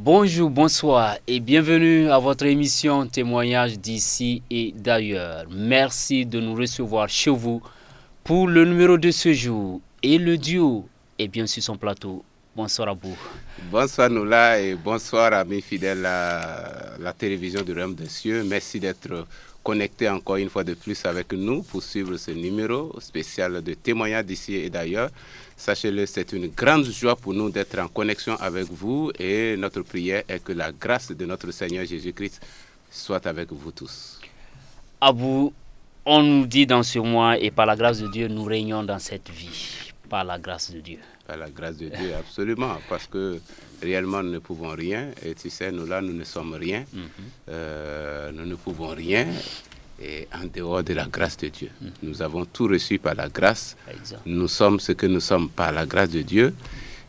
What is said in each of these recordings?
Bonjour, bonsoir et bienvenue à votre émission Témoignages d'ici et d'ailleurs. Merci de nous recevoir chez vous pour le numéro de ce jour. Et le duo est bien sur son plateau. Bonsoir à vous. Bonsoir Noula et bonsoir amis fidèles à la télévision du Royaume des Cieux. Merci d'être connectés encore une fois de plus avec nous pour suivre ce numéro spécial de Témoignages d'ici et d'ailleurs. Sachez-le, c'est une grande joie pour nous d'être en connexion avec vous et notre prière est que la grâce de notre Seigneur Jésus-Christ soit avec vous tous. À vous, on nous dit dans ce mois et par la grâce de Dieu, nous régnons dans cette vie. Par la grâce de Dieu. Par la grâce de Dieu, absolument, parce que réellement nous ne pouvons rien et tu sais, nous là, nous ne sommes rien. Nous ne pouvons rien. Et en dehors de la grâce de Dieu. Nous avons tout reçu par la grâce. Exact. Nous sommes ce que nous sommes par la grâce de Dieu.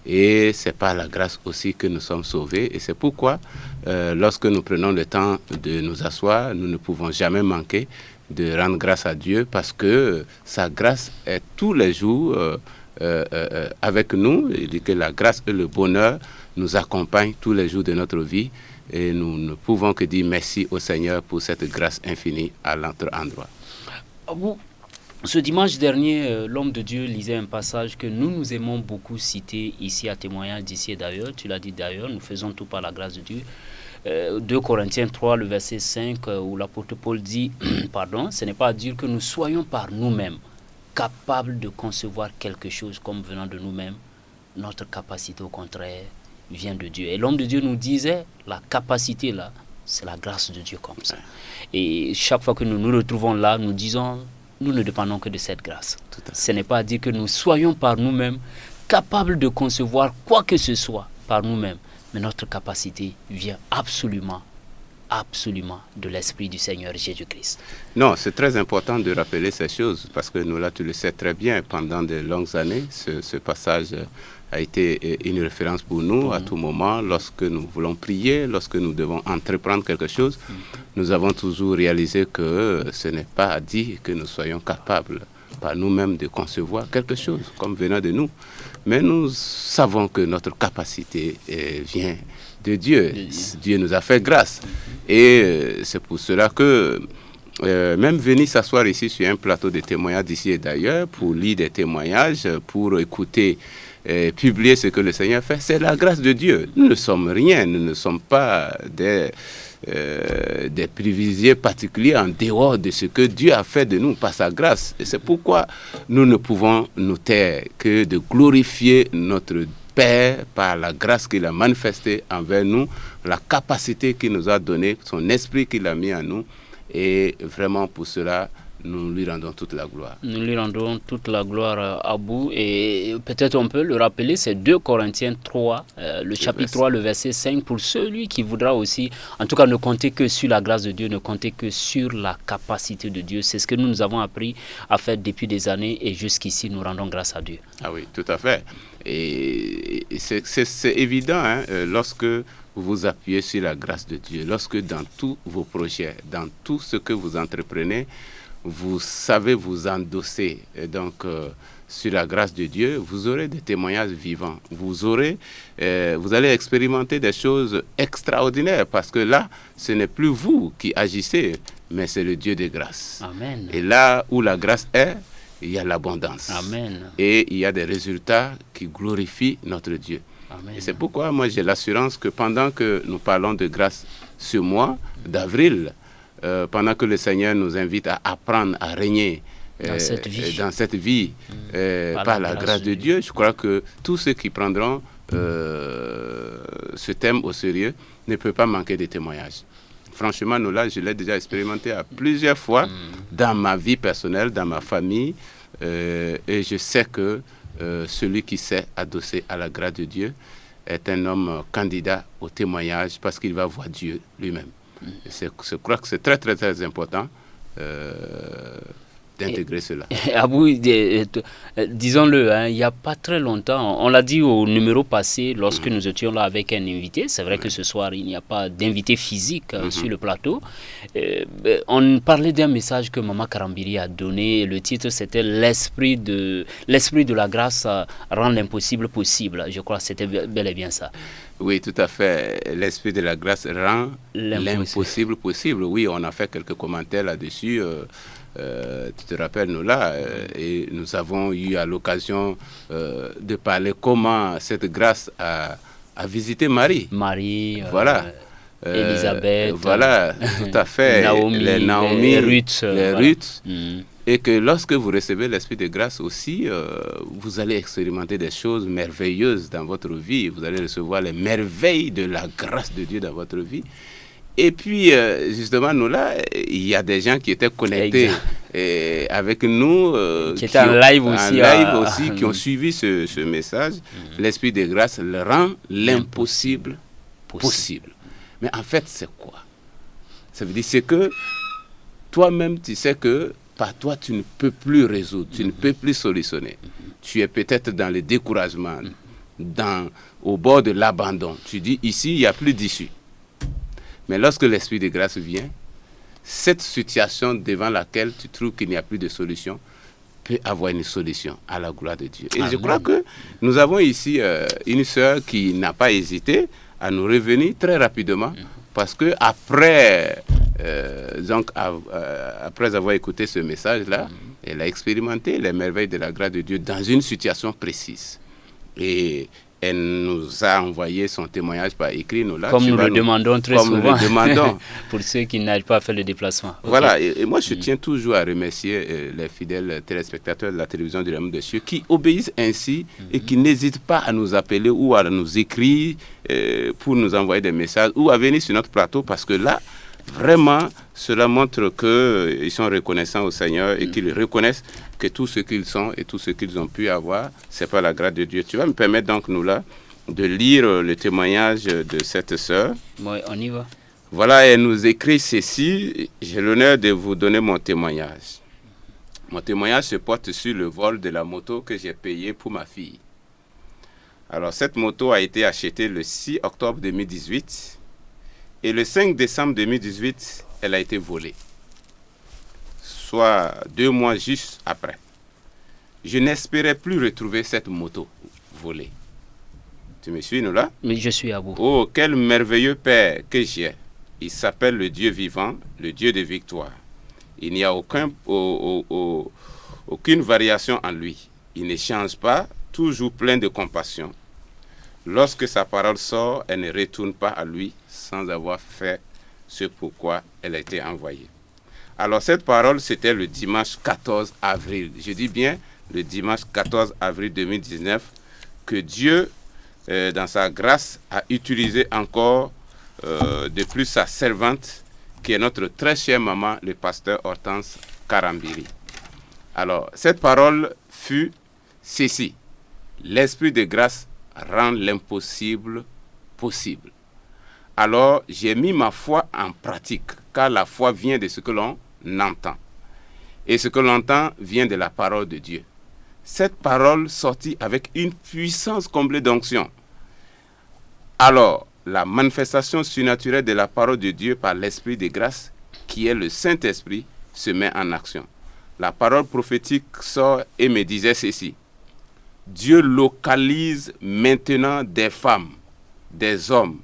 Et c'est par la grâce aussi que nous sommes sauvés. Et c'est pourquoi, lorsque nous prenons le temps de nous asseoir, nous ne pouvons jamais manquer de rendre grâce à Dieu parce que sa grâce est tous les jours avec nous. Il dit que la grâce et le bonheur nous accompagnent tous les jours de notre vie. Et nous ne pouvons que dire merci au Seigneur pour cette grâce infinie à notre endroit. Ce dimanche dernier, l'homme de Dieu lisait un passage que nous aimons beaucoup citer ici à Témoignages d'ici et d'ailleurs. Tu l'as dit d'ailleurs, nous faisons tout par la grâce de Dieu. 2 Corinthiens 3, le verset 5, où l'apôtre Paul dit, ce n'est pas à dire que nous soyons par nous-mêmes capables de concevoir quelque chose comme venant de nous-mêmes. Notre capacité, au contraire, vient de Dieu. Et l'homme de Dieu nous disait, la capacité là, c'est la grâce de Dieu comme ça. Et chaque fois que nous nous retrouvons là, nous disons, nous ne dépendons que de cette grâce. Ce n'est pas à dire que nous soyons par nous-mêmes capables de concevoir quoi que ce soit par nous-mêmes. Mais notre capacité vient absolument de l'Esprit du Seigneur Jésus-Christ. Non, c'est très important de rappeler ces choses parce que nous là, tu le sais très bien, pendant de longues années, ce passage a été une référence pour nous à tout moment. Lorsque nous voulons prier, lorsque nous devons entreprendre quelque chose, nous avons toujours réalisé que ce n'est pas à dire que nous soyons capables par nous-mêmes de concevoir quelque chose comme venant de nous. Mais nous savons que notre capacité vient de Dieu. Dieu nous a fait grâce. Et c'est pour cela que même venir s'asseoir ici sur un plateau de témoignages d'ici et d'ailleurs pour lire des témoignages, pour écouter publier ce que le Seigneur fait, c'est la grâce de Dieu. Nous ne sommes rien, nous ne sommes pas des privilégiés particuliers en dehors de ce que Dieu a fait de nous par sa grâce. Et c'est pourquoi nous ne pouvons nous taire que de glorifier notre Père par la grâce qu'il a manifestée envers nous, la capacité qu'il nous a donnée, son esprit qu'il a mis en nous. Et vraiment pour cela, nous lui rendons toute la gloire. Nous lui rendons toute la gloire à bout. Et peut-être on peut le rappeler, c'est 2 Corinthiens 3, le chapitre 3, le verset 5, pour celui qui voudra aussi, en tout cas ne compter que sur la grâce de Dieu, ne compter que sur la capacité de Dieu. C'est ce que nous avons appris à faire depuis des années et jusqu'ici, nous rendons grâce à Dieu. Ah oui, tout à fait. Et c'est évident, hein, lorsque vous vous appuyez sur la grâce de Dieu, lorsque dans tous vos projets, dans tout ce que vous entreprenez, vous savez vous endosser donc sur la grâce de Dieu, vous aurez des témoignages vivants. Vous allez expérimenter des choses extraordinaires parce que là, ce n'est plus vous qui agissez, mais c'est le Dieu de grâce. Amen. Et là où la grâce est, il y a l'abondance. Amen. Et il y a des résultats qui glorifient notre Dieu. Amen. Et c'est pourquoi moi j'ai l'assurance que pendant que nous parlons de grâce ce mois d'avril, pendant que le Seigneur nous invite à apprendre à régner dans cette vie par la grâce de Dieu, je crois que tous ceux qui prendront ce thème au sérieux ne peuvent pas manquer de témoignages. Franchement, nous là, je l'ai déjà expérimenté à plusieurs fois dans ma vie personnelle, dans ma famille, et je sais que celui qui s'est adossé à la grâce de Dieu est un homme candidat au témoignage parce qu'il va voir Dieu lui-même. Je crois que c'est très, très, très important d'intégrer cela. Abou, disons-le, hein, il n'y a pas très longtemps, on l'a dit au numéro passé, lorsque nous étions là avec un invité, c'est vrai que ce soir, il n'y a pas d'invité physique sur le plateau. On parlait d'un message que Maman Karambiri a donné, le titre c'était « L'esprit de la grâce rend l'impossible possible ». Je crois que c'était bel et bien ça. Oui, tout à fait. L'esprit de la grâce rend l'impossible possible. Oui, on a fait quelques commentaires là-dessus. Tu te rappelles, nous là, et nous avons eu à l'occasion de parler comment cette grâce a visité Marie. Marie, Voilà. Élisabeth, voilà, tout à fait. Naomi, les Naomi, Ruth. Les Voilà. Ruth. Et que lorsque vous recevez l'esprit de grâce aussi, vous allez expérimenter des choses merveilleuses dans votre vie. Vous allez recevoir les merveilles de la grâce de Dieu dans votre vie. Et puis, justement, nous là, il y a des gens qui étaient connectés avec nous. Qui étaient en live aussi. Qui ont suivi ce message. L'esprit de grâce le rend l'impossible possible. Mais en fait, c'est quoi? Ça veut dire c'est que toi-même, tu sais que par toi, tu ne peux plus résoudre, tu ne peux plus solutionner. Tu es peut-être dans le découragement, au bord de l'abandon. Tu dis, ici, il n'y a plus d'issue. Mais lorsque l'esprit de grâce vient, cette situation devant laquelle tu trouves qu'il n'y a plus de solution peut avoir une solution à la gloire de Dieu. Et je crois que nous avons ici une sœur qui n'a pas hésité à nous revenir très rapidement parce que après avoir écouté ce message-là, elle a expérimenté les merveilles de la grâce de Dieu dans une situation précise. Et elle nous a envoyé son témoignage par écrit. Comme nous le demandons très souvent. Le demandons. Pour ceux qui n'arrivent pas à faire le déplacement. Voilà, okay. Et moi je tiens toujours à remercier les fidèles téléspectateurs de la télévision du Royaume des Cieux qui obéissent ainsi et qui n'hésitent pas à nous appeler ou à nous écrire pour nous envoyer des messages ou à venir sur notre plateau parce que là, vraiment, cela montre qu'ils sont reconnaissants au Seigneur et qu'ils reconnaissent que tout ce qu'ils sont et tout ce qu'ils ont pu avoir, c'est par la grâce de Dieu. Tu vas me permettre donc, nous là, de lire le témoignage de cette sœur. Oui, on y va. Voilà, elle nous écrit ceci. J'ai l'honneur de vous donner mon témoignage. Mon témoignage se porte sur le vol de la moto que j'ai payée pour ma fille. Alors, cette moto a été achetée le 6 octobre 2018 et le 5 décembre 2018, elle a été volée. Soit 2 mois juste après. Je n'espérais plus retrouver cette moto volée. Tu me suis, nous là? Mais je suis à vous. Oh, quel merveilleux Père que j'ai. Il s'appelle le Dieu vivant, le Dieu de victoire. Il n'y a aucune variation en lui. Il ne change pas, toujours plein de compassion. Lorsque sa parole sort, elle ne retourne pas à lui sans avoir fait ce pourquoi elle a été envoyée. Alors cette parole, c'était le dimanche 14 avril. Je dis bien le dimanche 14 avril 2019 que Dieu, dans sa grâce, a utilisé encore de plus sa servante, qui est notre très chère maman, le pasteur Hortense Karambiri. Alors, cette parole fut ceci: l'esprit de grâce rend l'impossible possible. Alors, j'ai mis ma foi en pratique, car la foi vient de ce que l'on entend. Et ce que l'on entend vient de la parole de Dieu. Cette parole sortit avec une puissance comblée d'onction. Alors, la manifestation surnaturelle de la parole de Dieu par l'Esprit de grâce, qui est le Saint-Esprit, se met en action. La parole prophétique sort et me disait ceci: Dieu localise maintenant des femmes, des hommes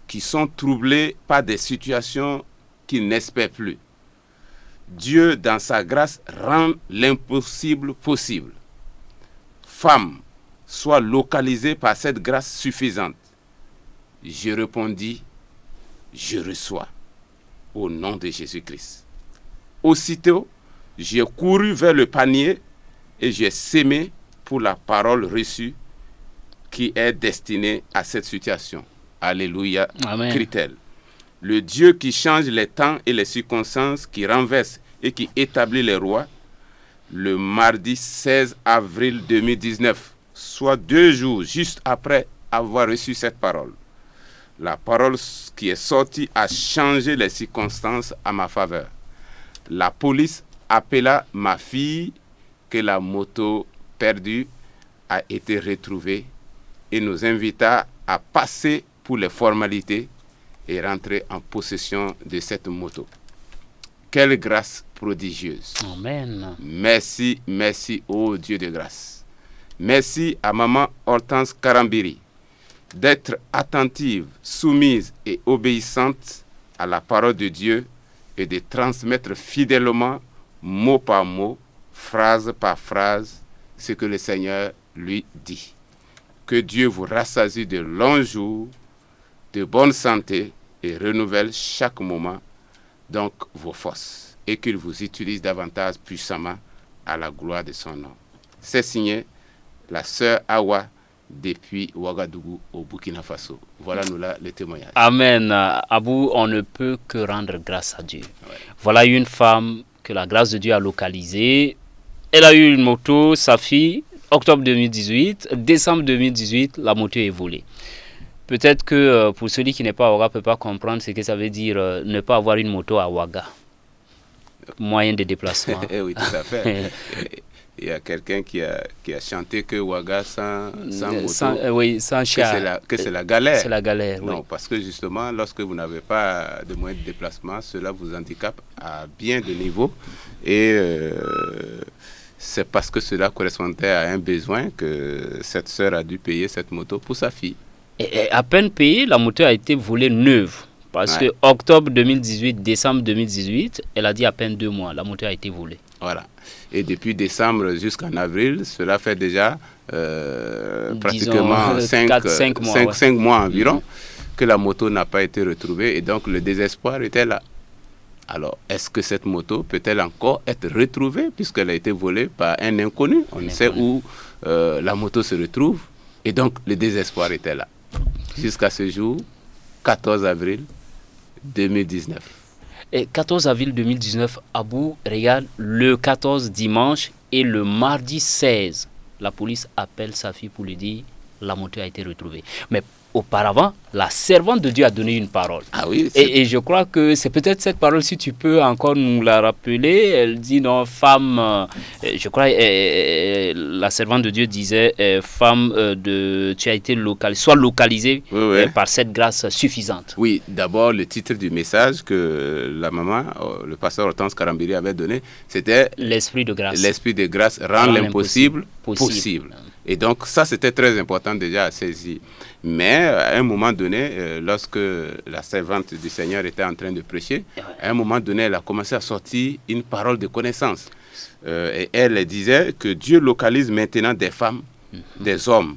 qui sont troublés par des situations qu'ils n'espèrent plus. Dieu, dans sa grâce, rend l'impossible possible. Femmes, soient localisées par cette grâce suffisante. Je répondis: je reçois, au nom de Jésus-Christ. Aussitôt, j'ai couru vers le panier et j'ai sémé pour la parole reçue qui est destinée à cette situation. Alléluia, crie-t-elle. Le Dieu qui change les temps et les circonstances, qui renverse et qui établit les rois, le mardi 16 avril 2019, soit 2 jours juste après avoir reçu cette parole, la parole qui est sortie a changé les circonstances à ma faveur. La police appela ma fille que la moto perdue a été retrouvée et nous invita à passer pour les formalités et rentrer en possession de cette moto. Quelle grâce prodigieuse. Amen. Merci, merci, ô Dieu de grâce. Merci à maman Hortense Karambiri d'être attentive, soumise et obéissante à la parole de Dieu et de transmettre fidèlement, mot par mot, phrase par phrase, ce que le Seigneur lui dit. Que Dieu vous rassasie de longs jours, de bonne santé et renouvelle chaque moment donc vos forces et qu'il vous utilise davantage puissamment à la gloire de son nom. C'est signé la sœur Awa depuis Ouagadougou au Burkina Faso. Voilà nous là les témoignages. Amen. Abou, on ne peut que rendre grâce à Dieu. Ouais. Voilà une femme que la grâce de Dieu a localisée. Elle a eu une moto, sa fille, octobre 2018. Décembre 2018, la moto est volée. Peut-être que pour celui qui n'est pas à Ouaga ne peut pas comprendre ce que ça veut dire ne pas avoir une moto à Ouaga. Moyen de déplacement. Oui, tout à fait. Il y a quelqu'un qui a chanté que Ouaga sans moto, sans char, que c'est la galère. C'est la galère, non, oui. parce que justement, lorsque vous n'avez pas de moyens de déplacement, cela vous handicape à bien de niveaux. Et c'est parce que cela correspondait à un besoin que cette sœur a dû payer cette moto pour sa fille. Et à peine payée, la moto a été volée neuve. Parce que octobre 2018, décembre 2018, elle a dit à peine 2 mois, la moto a été volée. Voilà. Et depuis décembre jusqu'en avril, cela fait déjà pratiquement 5 mois environ que la moto n'a pas été retrouvée. Et donc le désespoir était là. Alors, est-ce que cette moto peut-elle encore être retrouvée puisqu'elle a été volée par un inconnu? On ne sait où la moto se retrouve. Et donc le désespoir était là. Jusqu'à ce jour, 14 avril 2019. Et 14 avril 2019, Abou, regarde, le 14 dimanche et le mardi 16, la police appelle sa fille pour lui dire la moto a été retrouvée. Mais auparavant, la servante de Dieu a donné une parole. Ah oui, et je crois que c'est peut-être cette parole, si tu peux encore nous la rappeler. Elle dit, non, femme, je crois, la servante de Dieu disait, femme, tu as été sois localisée par cette grâce suffisante. Oui, d'abord, le titre du message que la maman, le pasteur Hortense Karambiri avait donné, c'était l'esprit de grâce. L'esprit de grâce rend l'impossible possible. Et donc, ça, c'était très important déjà à saisir. Mais à un moment donné, lorsque la servante du Seigneur était en train de prêcher, à un moment donné, elle a commencé à sortir une parole de connaissance. Et elle disait que Dieu localise maintenant des femmes, des hommes,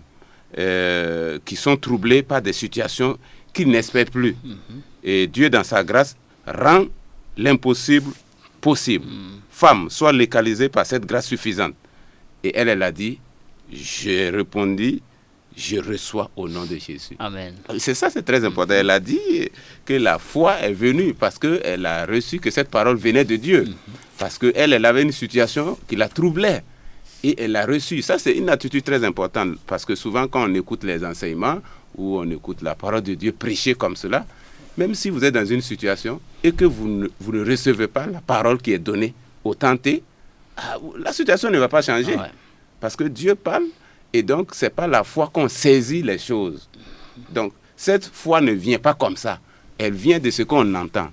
qui sont troublés par des situations qu'ils n'espèrent plus. Et Dieu, dans sa grâce, rend l'impossible possible. Femme, sois localisée par cette grâce suffisante. Et elle a dit, j'ai répondu, je reçois au nom de Jésus. Amen. C'est ça, c'est très important. Elle a dit que la foi est venue parce qu'elle a reçu que cette parole venait de Dieu. Parce qu'elle avait une situation qui la troublait. Et elle a reçu. Ça, c'est une attitude très importante. Parce que souvent, quand on écoute les enseignements ou on écoute la parole de Dieu prêcher comme cela, même si vous êtes dans une situation et que vous ne recevez pas la parole qui est donnée au tenté, la situation ne va pas changer. Parce que Dieu parle. Et donc, ce n'est pas la foi qu'on saisit les choses. Donc, cette foi ne vient pas comme ça. Elle vient de ce qu'on entend.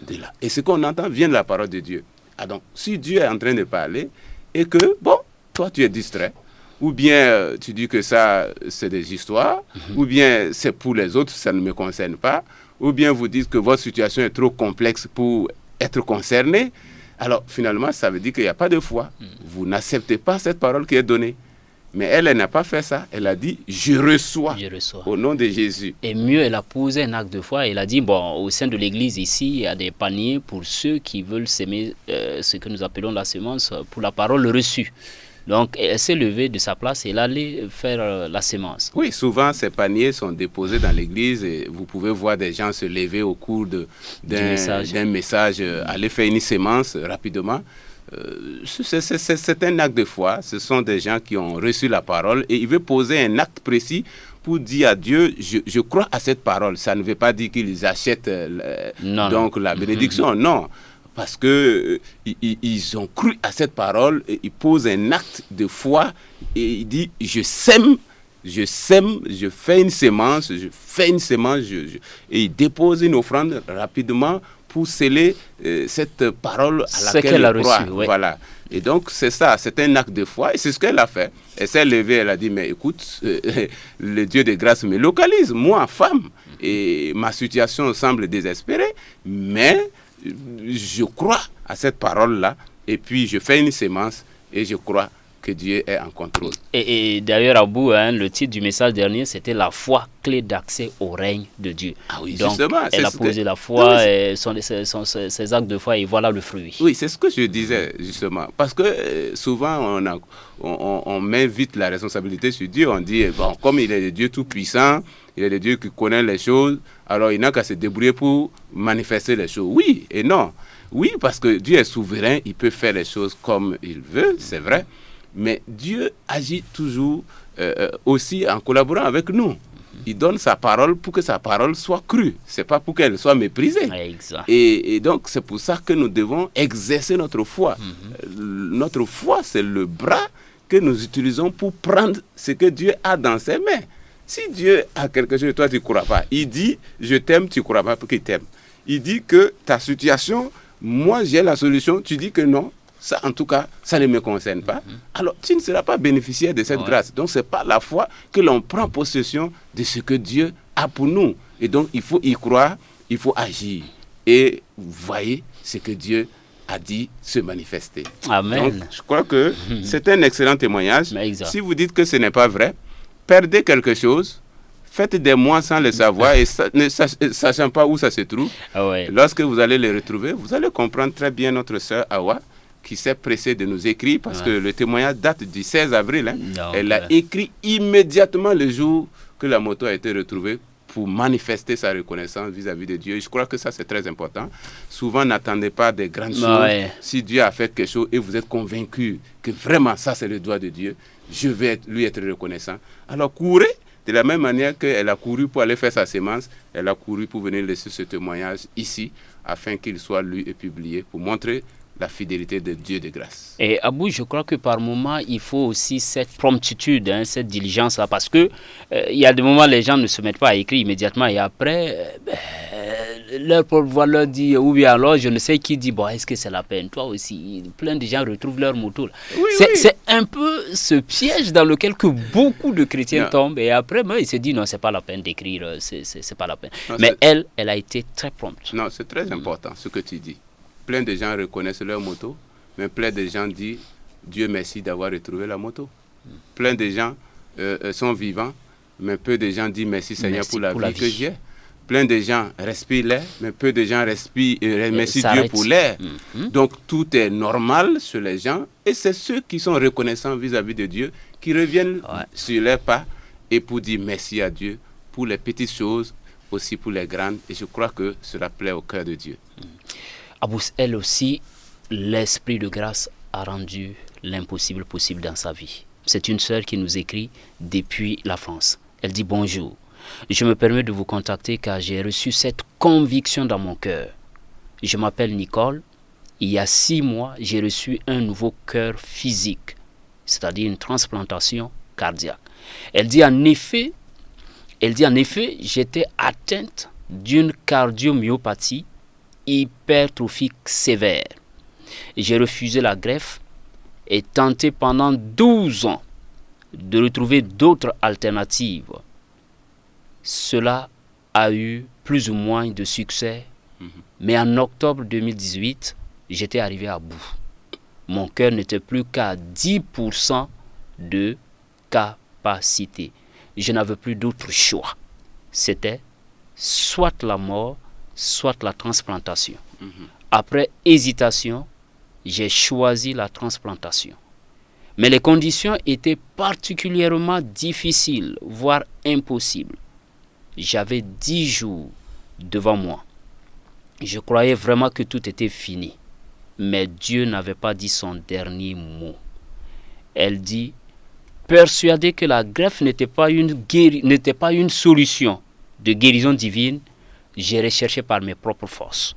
De là. Et ce qu'on entend vient de la parole de Dieu. Donc, si Dieu est en train de parler et que, bon, toi, tu es distrait, ou bien tu dis que ça, c'est des histoires, ou bien c'est pour les autres, ça ne me concerne pas, ou bien vous dites que votre situation est trop complexe pour être concerné, alors finalement, ça veut dire qu'il n'y a pas de foi. Vous n'acceptez pas cette parole qui est donnée. Mais elle n'a pas fait ça. Elle a dit, je reçois au nom de Jésus. Et mieux, elle a posé un acte de foi. Elle a dit, bon, au sein de l'église ici, il y a des paniers pour ceux qui veulent s'aimer ce que nous appelons la semence pour la parole reçue. Donc, elle s'est levée de sa place et elle allait faire la semence. Oui, souvent, ces paniers sont déposés dans l'église et vous pouvez voir des gens se lever au cours d'un message, aller faire une semence rapidement. C'est un acte de foi. Ce sont des gens qui ont reçu la parole et ils veulent poser un acte précis pour dire à Dieu, je crois à cette parole. Ça ne veut pas dire qu'ils achètent la bénédiction, non. Parce qu'ils ont cru à cette parole et ils posent un acte de foi et ils disent, je sème, je fais une semence, et ils déposent une offrande rapidement pour sceller cette parole à laquelle qu'elle a elle croit. reçu, ouais. Voilà. Et donc, c'est ça, c'est un acte de foi et c'est ce qu'elle a fait. Elle s'est levée, elle a dit, mais écoute, le Dieu de grâce me localise, moi, femme, et ma situation semble désespérée, mais je crois à cette parole-là et puis je fais une sémence et je crois que Dieu est en contrôle. Et d'ailleurs, Abou, le titre du message dernier, c'était la foi, clé d'accès au règne de Dieu. Ah oui, donc, justement. Elle a posé la foi, ses actes de foi, et voilà le fruit. Oui, c'est ce que je disais, justement. Parce que souvent, on met vite la responsabilité sur Dieu. On dit, bon, comme il est le Dieu tout-puissant, il est le Dieu qui connaît les choses, alors il n'a qu'à se débrouiller pour manifester les choses. Oui et non. Oui, parce que Dieu est souverain, il peut faire les choses comme il veut, c'est vrai. Mais Dieu agit toujours aussi en collaborant avec nous. Il donne sa parole pour que sa parole soit crue. Ce n'est pas pour qu'elle soit méprisée. Exact. Et donc, c'est pour ça que nous devons exercer notre foi. Notre foi, c'est le bras que nous utilisons pour prendre ce que Dieu a dans ses mains. Si Dieu a quelque chose, toi, tu ne crois pas. Il dit, je t'aime, tu ne crois pas pour qu'il t'aime. Il dit que ta situation, moi, j'ai la solution, tu dis que non. Ça, en tout cas, ça ne me concerne pas. Alors, tu ne seras pas bénéficiaire de cette grâce. Donc, ce n'est pas la foi que l'on prend possession de ce que Dieu a pour nous. Et donc, il faut y croire, il faut agir. Et vous voyez ce que Dieu a dit se manifester. Amen. Donc, je crois que c'est un excellent témoignage. Exact. Si vous dites que ce n'est pas vrai, perdez quelque chose, faites des mois sans le savoir et ne sachant pas où ça se trouve. Ah ouais. Lorsque vous allez le retrouver, vous allez comprendre très bien notre sœur Awa, qui s'est pressée de nous écrire parce que le témoignage date du 16 avril. Elle a écrit immédiatement le jour que la moto a été retrouvée pour manifester sa reconnaissance vis-à-vis de Dieu. Je crois que ça, c'est très important. Souvent, n'attendez pas des grandes choses. Ouais. Si Dieu a fait quelque chose et vous êtes convaincu que vraiment ça, c'est le doigt de Dieu, je vais lui être reconnaissant. Alors, courez. De la même manière qu'elle a couru pour aller faire sa sémence, elle a couru pour venir laisser ce témoignage ici, afin qu'il soit lu et publié, pour montrer la fidélité de Dieu de grâce. Et Abou, je crois que par moment, il faut aussi cette promptitude, cette diligence-là, parce que il y a des moments, les gens ne se mettent pas à écrire immédiatement, et après, leur porte-voix leur dit, ou bien alors, je ne sais qui dit, bon, est-ce que c'est la peine? Toi aussi, plein de gens retrouvent leur moto. Oui, c'est un peu ce piège dans lequel que beaucoup de chrétiens tombent, et après, ils se disent, non, c'est pas la peine d'écrire, c'est pas la peine. Non, mais elle a été très prompte. Non, c'est très important ce que tu dis. Plein de gens reconnaissent leur moto, mais plein de gens disent Dieu merci d'avoir retrouvé la moto. Plein de gens sont vivants, mais peu de gens disent merci Seigneur pour la vie que j'ai. Plein de gens respirent l'air, mais peu de gens respirent merci Dieu pour l'air. Donc tout est normal sur les gens et c'est ceux qui sont reconnaissants vis-à-vis de Dieu qui reviennent sur leurs pas et pour dire merci à Dieu pour les petites choses, aussi pour les grandes. Et je crois que cela plaît au cœur de Dieu. Abou, elle aussi, l'esprit de grâce a rendu l'impossible possible dans sa vie. C'est une sœur qui nous écrit depuis la France. Elle dit bonjour. Je me permets de vous contacter car j'ai reçu cette conviction dans mon cœur. Je m'appelle Nicole. Il y a 6 mois, j'ai reçu un nouveau cœur physique, c'est-à-dire une transplantation cardiaque. Elle dit en effet, j'étais atteinte d'une cardiomyopathie hypertrophique sévère. J'ai refusé la greffe et tenté pendant 12 ans de retrouver d'autres alternatives. Cela a eu plus ou moins de succès, mais en octobre 2018, j'étais arrivé à bout. Mon cœur n'était plus qu'à 10% de capacité. Je n'avais plus d'autre choix. C'était soit la mort, soit la transplantation. Après hésitation, j'ai choisi la transplantation. Mais les conditions étaient particulièrement difficiles, voire impossibles. J'avais 10 jours devant moi. Je croyais vraiment que tout était fini. Mais Dieu n'avait pas dit son dernier mot. Elle dit, persuadée que la greffe n'était pas une solution de guérison divine, j'ai recherché par mes propres forces.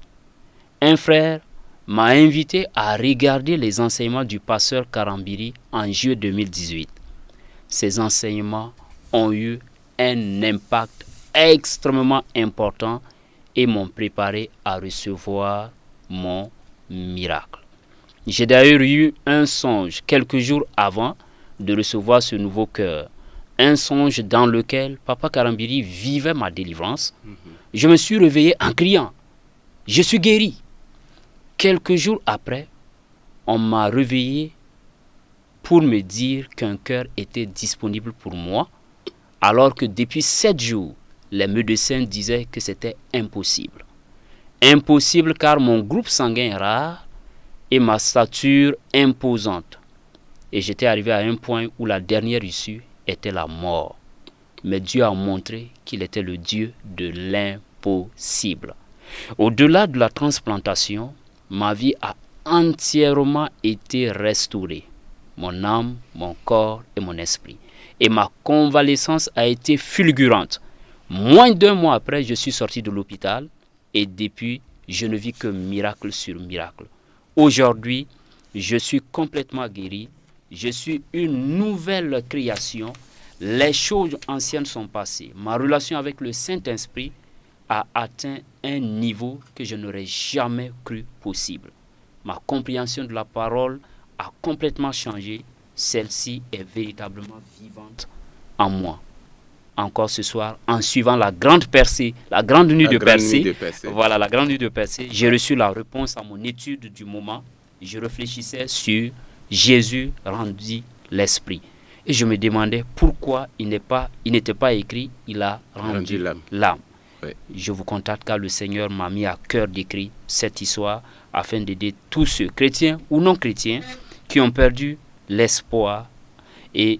Un frère m'a invité à regarder les enseignements du pasteur Karambiri en juillet 2018. Ces enseignements ont eu un impact extrêmement important et m'ont préparé à recevoir mon miracle. J'ai d'ailleurs eu un songe quelques jours avant de recevoir ce nouveau cœur. Un songe dans lequel Papa Karambiri vivait ma délivrance. Je me suis réveillé en criant « Je suis guéri ». Quelques jours après, on m'a réveillé pour me dire qu'un cœur était disponible pour moi, alors que depuis 7 jours, les médecins disaient que c'était impossible. Impossible car mon groupe sanguin est rare et ma stature imposante. Et j'étais arrivé à un point où la dernière issue était la mort. Mais Dieu a montré qu'il était le Dieu de l'impossible. Au-delà de la transplantation, ma vie a entièrement été restaurée. Mon âme, mon corps et mon esprit. Et ma convalescence a été fulgurante. Moins d'1 mois après, je suis sorti de l'hôpital et depuis, je ne vis que miracle sur miracle. Aujourd'hui, je suis complètement guéri. Je suis une nouvelle création. Les choses anciennes sont passées. Ma relation avec le Saint-Esprit a atteint un niveau que je n'aurais jamais cru possible. Ma compréhension de la parole a complètement changé. Celle-ci est véritablement vivante en moi. Encore ce soir, en suivant la grande percée, la grande nuit de Percée, voilà, la grande nuit de Percée, j'ai reçu la réponse à mon étude du moment. Je réfléchissais sur Jésus rendit l'esprit. Et je me demandais pourquoi il n'était pas écrit, il a rendu l'âme. Oui. Je vous contacte car le Seigneur m'a mis à cœur d'écrire cette histoire afin d'aider tous ceux, chrétiens ou non chrétiens, qui ont perdu l'espoir et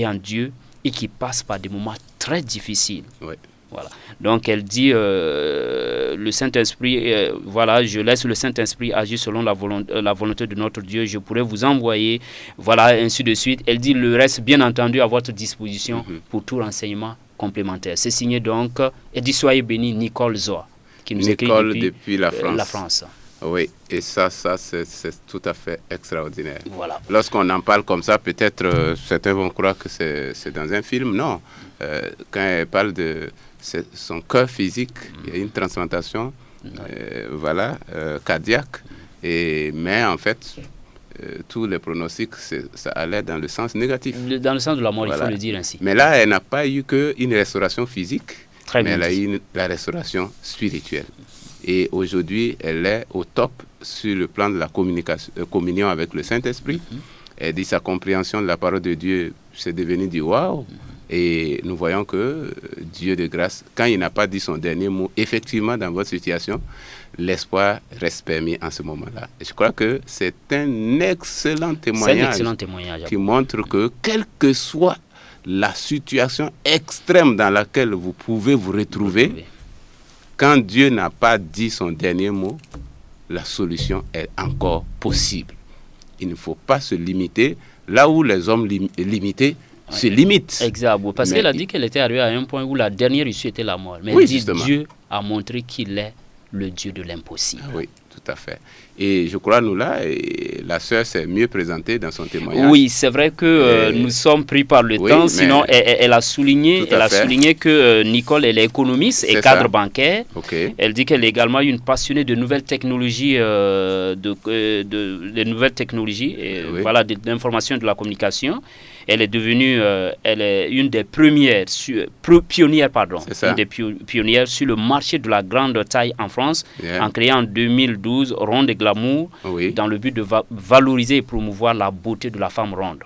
en Dieu et qui passent par des moments très difficiles. Oui. Voilà. Donc elle dit le Saint-Esprit, voilà, je laisse le Saint-Esprit agir selon la volonté de notre Dieu. Je pourrais vous envoyer, voilà, ainsi de suite. Elle dit le reste, bien entendu, à votre disposition pour tout renseignement complémentaire. C'est signé donc, elle dit soyez béni, Nicole Zoa, qui nous écrit depuis la France. Oui, et ça c'est tout à fait extraordinaire. Voilà. Lorsqu'on en parle comme ça, peut-être certains vont croire que c'est dans un film. Non, quand elle parle de son cœur physique, il y a une transplantation cardiaque, mais en fait, tous les pronostics, ça allait dans le sens négatif. Dans le sens de la mort, il faut le dire ainsi. Mais là, elle n'a pas eu qu'une restauration physique, mais elle a eu la restauration spirituelle. Et aujourd'hui, elle est au top sur le plan de la communion avec le Saint-Esprit. Elle dit sa compréhension de la parole de Dieu, c'est devenu du waouh. Et nous voyons que Dieu de grâce, quand il n'a pas dit son dernier mot, effectivement, dans votre situation, l'espoir reste permis en ce moment-là. Et je crois que c'est un excellent témoignage, qui montre que, quelle que soit la situation extrême dans laquelle vous pouvez vous retrouver, quand Dieu n'a pas dit son dernier mot, la solution est encore possible. Il ne faut pas se limiter là où les hommes limités se limitent. Exact. Parce qu'elle a dit qu'elle était arrivée à un point où la dernière issue était la mort. Mais elle dit Dieu a montré qu'il est le Dieu de l'impossible. Oui, tout à fait. Et je crois, nous là, la sœur s'est mieux présentée dans son témoignage. Oui, c'est vrai que nous sommes pris par le temps. Sinon, elle a souligné que Nicole, elle est économiste et cadre bancaire. Okay. Elle dit qu'elle est également une passionnée de nouvelles technologies, de nouvelles technologies, voilà, d'information de la communication. Elle est devenue, elle est une des premières, pionnières sur le marché de la grande taille en France, en créant en 2012 Ronde et Glamour, dans le but de valoriser et promouvoir la beauté de la femme ronde.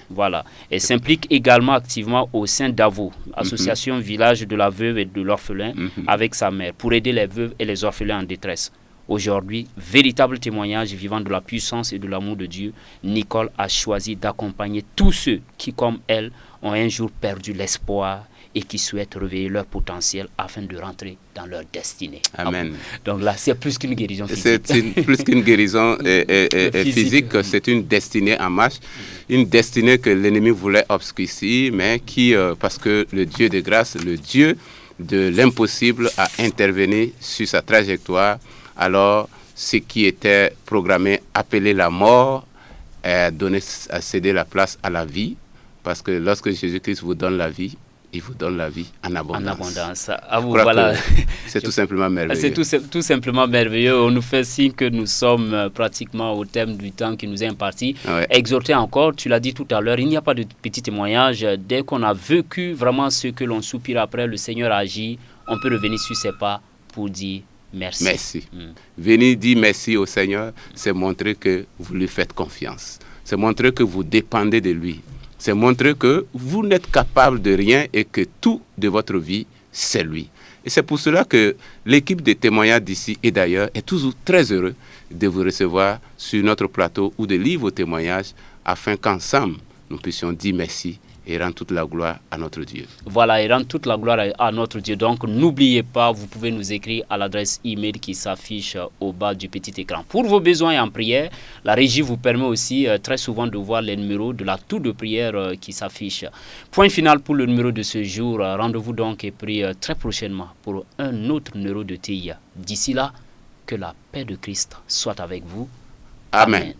Voilà. Elle s'implique également activement au sein d'AVO, Association Village de la Veuve et de l'Orphelin, avec sa mère, pour aider les veuves et les orphelins en détresse. Aujourd'hui, véritable témoignage vivant de la puissance et de l'amour de Dieu, Nicole a choisi d'accompagner tous ceux qui, comme elle, ont un jour perdu l'espoir et qui souhaitent réveiller leur potentiel afin de rentrer dans leur destinée. Amen. Donc là, c'est plus qu'une guérison physique. C'est plus qu'une guérison physique, c'est une destinée en marche, une destinée que l'ennemi voulait obscurcir, mais qui, parce que le Dieu de grâce, le Dieu de l'impossible a intervenu sur sa trajectoire. Alors, ce qui était programmé, appelé la mort, a cédé la place à la vie. Parce que lorsque Jésus-Christ vous donne la vie, il vous donne la vie en abondance. En abondance. À vous, voilà. C'est tout simplement merveilleux. C'est tout simplement merveilleux. On nous fait signe que nous sommes pratiquement au terme du temps qui nous est imparti. Ouais. Exhorter encore, tu l'as dit tout à l'heure, il n'y a pas de petit témoignage. Dès qu'on a vécu vraiment ce que l'on soupire après, le Seigneur agit, on peut revenir sur ses pas pour dire merci. Merci. Venir dire merci au Seigneur, c'est montrer que vous lui faites confiance. C'est montrer que vous dépendez de lui. C'est montrer que vous n'êtes capable de rien et que tout de votre vie, c'est lui. Et c'est pour cela que l'équipe de témoignages d'ici et d'ailleurs est toujours très heureux de vous recevoir sur notre plateau ou de lire vos témoignages afin qu'ensemble, nous puissions dire merci et rendre toute la gloire à notre Dieu. Voilà, et rendre toute la gloire à notre Dieu. Donc, n'oubliez pas, vous pouvez nous écrire à l'adresse email qui s'affiche au bas du petit écran. Pour vos besoins et en prière, la régie vous permet aussi très souvent de voir les numéros de la tour de prière qui s'affiche. Point final pour le numéro de ce jour. Rendez-vous donc et prie très prochainement pour un autre numéro de TIA. D'ici là, que la paix de Christ soit avec vous. Amen.